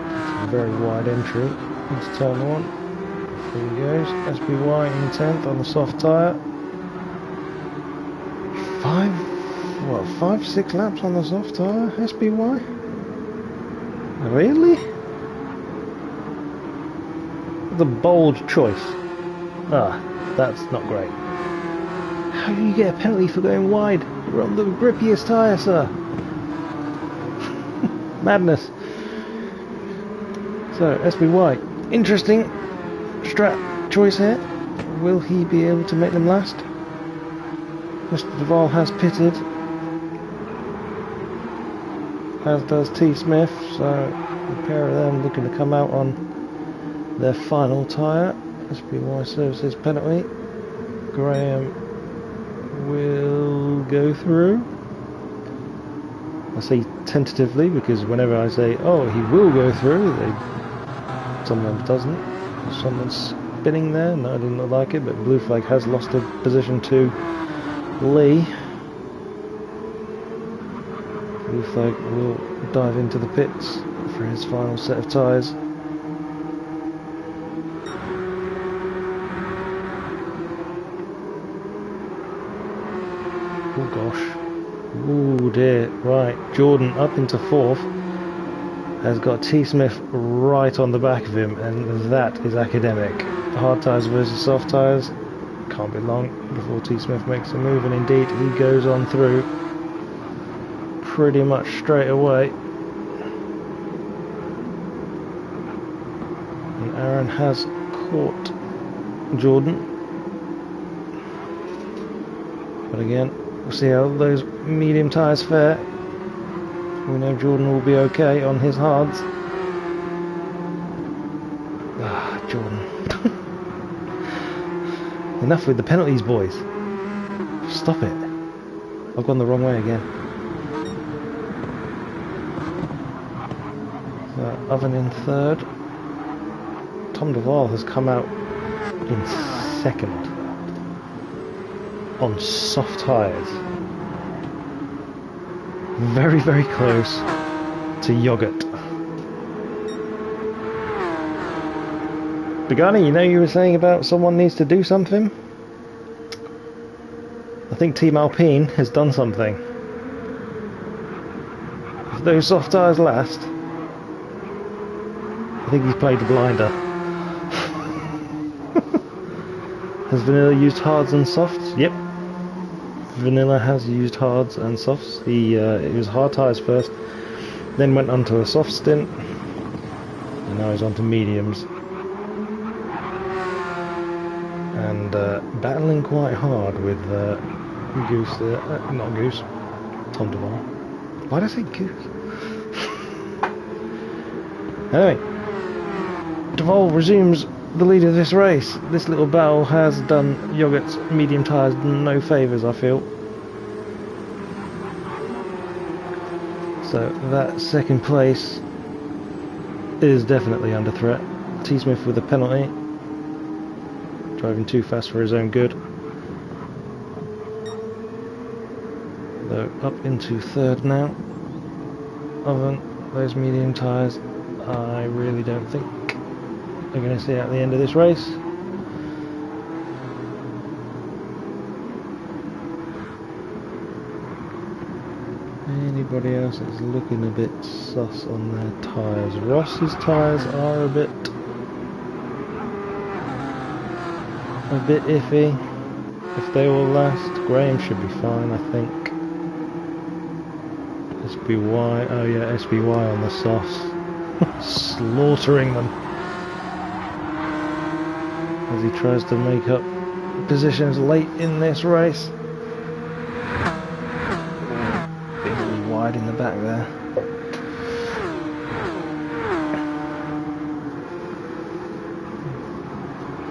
It's a very wide entry into turn 1. There he goes. SBY in 10th on the soft tyre. 5-6 laps on the soft tyre, SBY? Really? The bold choice. Ah, that's not great. How do you get a penalty for going wide? You're on the grippiest tyre, sir. Madness. So, SBY, interesting strat choice here. Will he be able to make them last? Mr. Duval has pitted, as does T. Smith, so the pair of them looking to come out on their final tyre. SBY serves his penalty. Graham will go through. I say tentatively because whenever I say, oh, he will go through, someone doesn't. Someone's spinning there. No, I didn't like it, but Blue Flag has lost a position to Lee. Blue Flag will dive into the pits for his final set of tyres. Oh gosh. Oh dear. Right, Jordan up into 4th. Has got T. Smith right on the back of him, and that is academic. Hard tyres versus soft tyres. Can't be long before T. Smith makes a move, and indeed he goes on through pretty much straight away. And Aaron has caught Jordan. But again, we'll see how those medium tyres fare. We know Jordan will be okay on his hards. Ah, Jordan. Enough with the penalties, boys. Stop it. I've gone the wrong way again. So, Oven in 3rd. Tom Duval has come out in 2nd. On soft tyres. Very, very close to Yogurt. Begani, you know you were saying about someone needs to do something? I think Team Alpine has done something. If those soft tyres last, I think he's played the blinder. Has Vanilla used hards and softs? Yep. Vanilla has used hards and softs. It was hard tyres first, then went on to a soft stint, and now he's on to mediums. And battling quite hard with Goose, not Goose, Tom Duval. Why did I say Goose? Anyway, Duval resumes the lead of this race. This little battle has done Yogurt's medium tyres no favours, I feel. So that second place is definitely under threat. T. Smith with a penalty, driving too fast for his own good. Though up into third now. Oven, those medium tyres, I really don't think they're going to see out the end of this race. Anybody else that's looking a bit sus on their tyres? Ross's tyres are a bit iffy. If they will last, Graham should be fine, I think. SBY, oh yeah, SBY on the softs. Slaughtering them as he tries to make up positions late in this race. Bit wide in the back there.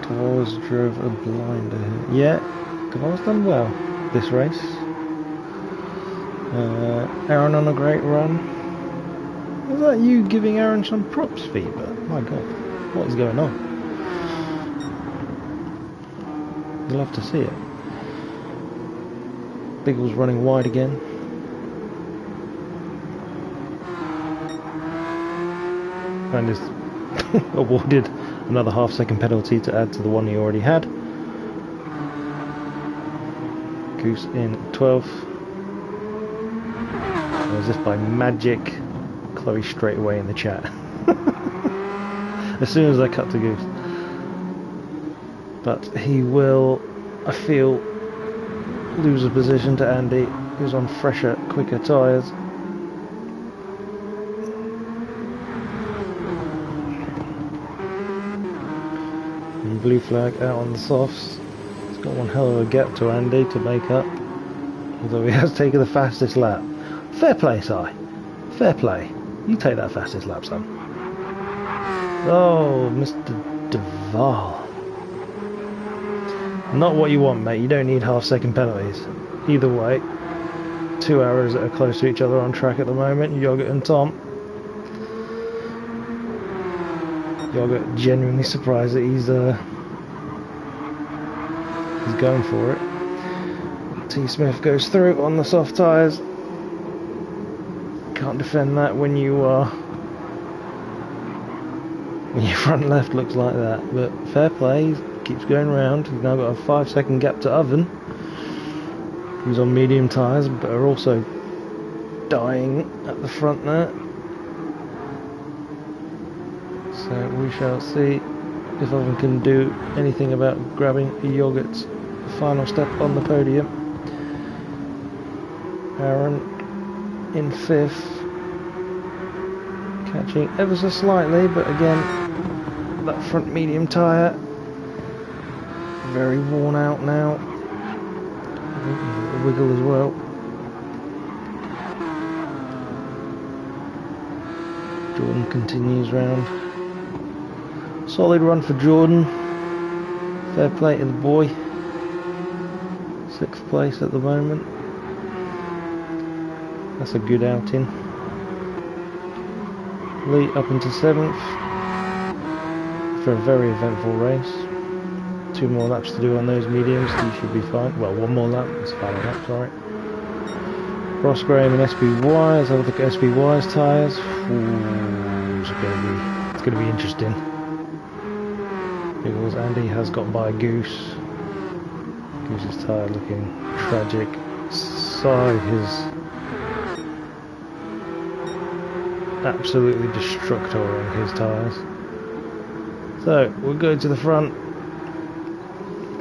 Duval's drove a blinder here. Yeah, Duval's done well this race. Aaron on a great run. Is that you giving Aaron some props, Fever? My god, what is going on? You'll love to see it. Biggles running wide again. And is awarded another half-second penalty to add to the one he already had. Goose in 12th. As if by magic, Chloe straight away in the chat. As soon as I cut to Goose. But he will, I feel, lose a position to Andy, who's on fresher, quicker tyres. And blue flag out on the softs. He's got one hell of a gap to Andy to make up. Although he has taken the fastest lap. Fair play, Si. Fair play. You take that fastest lap, son. Oh, Mr. Duval. Not what you want, mate. You don't need half-second penalties. Either way, 2 arrows that are close to each other on track at the moment. Yogurt and Tom. Yogurt genuinely surprised that he's going for it. T. Smith goes through on the soft tyres. Can't defend that when your front left looks like that, but fair play, he keeps going round. He's now got a 5-second gap to Oven, who's on medium tyres but are also dying at the front there. So we shall see if Oven can do anything about grabbing Yogurt's final step on the podium. Aaron in 5th, catching ever so slightly, but again that front medium tyre very worn out now. A wiggle as well. Jordan continues round. Solid run for Jordan. Fair play to the boy. 6th place at the moment. That's a good outing. Lee up into 7th for a very eventful race. 2 more laps to do on those mediums, he should be fine. Well, 1 more lap, it's final lap, sorry. Ross Graham and SBY, let's have a look at SBY's tyres. Ooh, it's going to be interesting. Because Andy has got by Goose. Goose's tyre looking tragic. His absolutely destructoring his tyres. So we'll go to the front.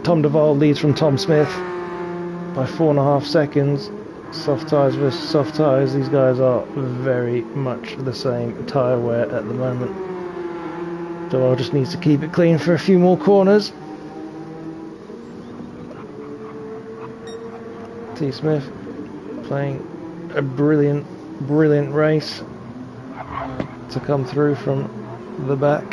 Tom Duvall leads from Tom Smith by 4.5 seconds. Soft tyres versus soft tyres. These guys are very much the same tyre wear at the moment. Duvall just needs to keep it clean for a few more corners. T. Smith playing a brilliant race to come through from the back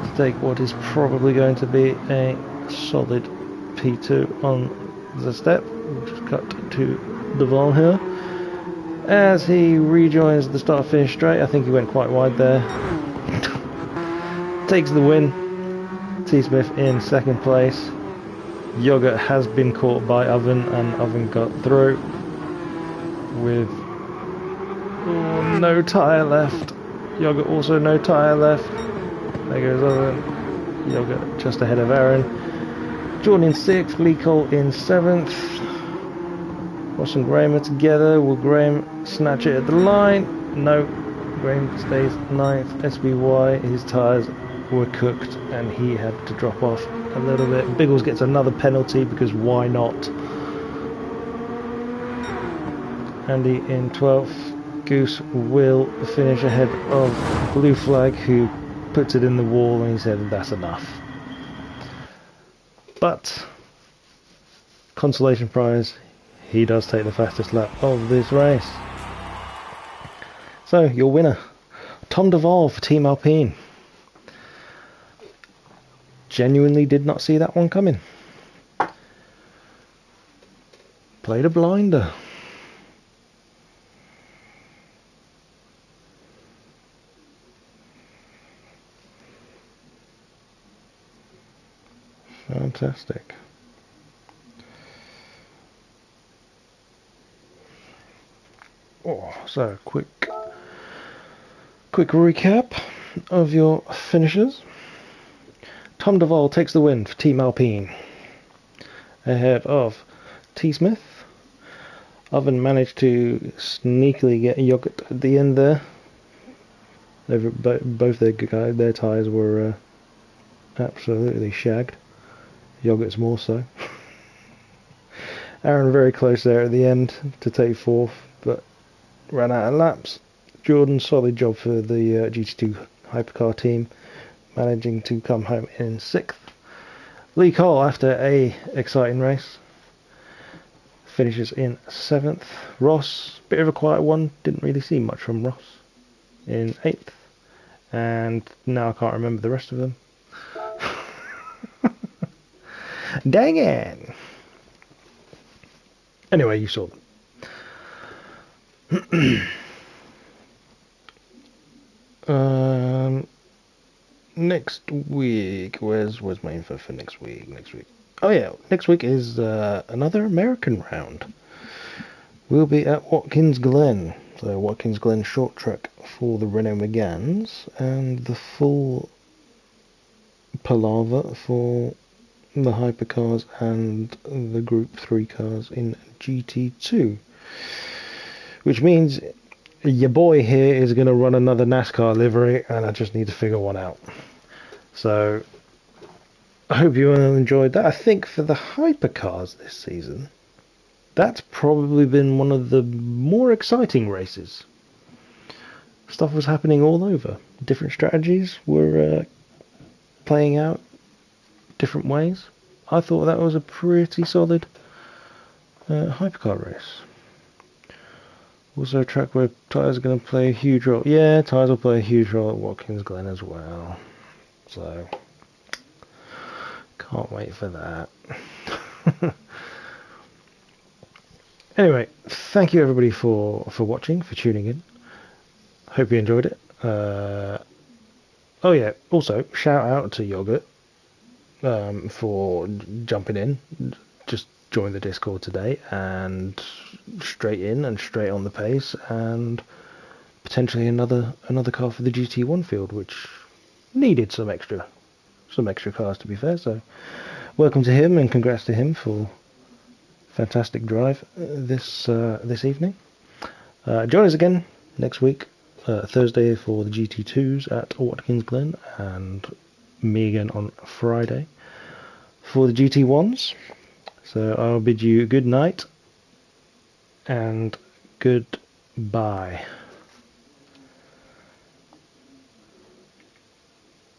to take what is probably going to be a solid P2 on the step. We'll just cut to Duvall here as he rejoins the start finish straight. I think he went quite wide there. Takes the win. T. Smith in second place. Yogurt has been caught by Oven, and Oven got through with no tyre left. Yogurt also no tyre left. There goes Oven. Yogurt just ahead of Aaron. Jordan in 6th, Lee Cole in 7th. Ross and Graham are together. Will Graham snatch it at the line? No. Graham stays 9th. SBY, his tyres were cooked and he had to drop off a little bit. Biggles gets another penalty because why not? Andy in 12th. Goose will finish ahead of Blue Flag, who puts it in the wall, and he said that's enough. But consolation prize, he does take the fastest lap of this race. So your winner, Tom Duvall for Team Alpine. Genuinely did not see that one coming. Played a blinder. Fantastic. Oh, so quick recap of your finishes. Tom Duvall takes the win for Team Alpine ahead of T. Smith. Oven managed to sneakily get Yogurt at the end there. Both their tyres were absolutely shagged. Yogurt's more so. Aaron very close there at the end to take 4th, but ran out of laps. Jordan, solid job for the GT2 hypercar team, managing to come home in 6th. Lee Cole, after a exciting race, finishes in 7th. Ross, bit of a quiet one, didn't really see much from Ross, in 8th. And now I can't remember the rest of them. Dang it! Anyway, you saw them. Next week, where's my info for next week? Oh yeah, next week is another American round. We'll be at Watkins Glen, so Watkins Glen short track for the Renault Meganes, and the full palaver for the hypercars and the Group 3 cars in GT2, which means your boy here is going to run another NASCAR livery, and I just need to figure one out. So I hope you all enjoyed that. I think for the hypercars this season, that's probably been one of the more exciting races. Stuff was happening all over. Different strategies were playing out different ways. I thought that was a pretty solid hypercar race. Also a track where tyres are going to play a huge role. Yeah, tyres will play a huge role at Watkins Glen as well. So, can't wait for that. Anyway, thank you everybody for watching, for tuning in. Hope you enjoyed it. Oh yeah, also, shout out to Yogurt for jumping in. Just join the Discord today and straight in and straight on the pace, and potentially another car for the GT1 field, which needed some extra cars, to be fair. So welcome to him, and congrats to him for fantastic drive this evening. Join us again next week Thursday for the GT2s at Watkins Glen, and me again on Friday for the GT1s. So I'll bid you good night and goodbye.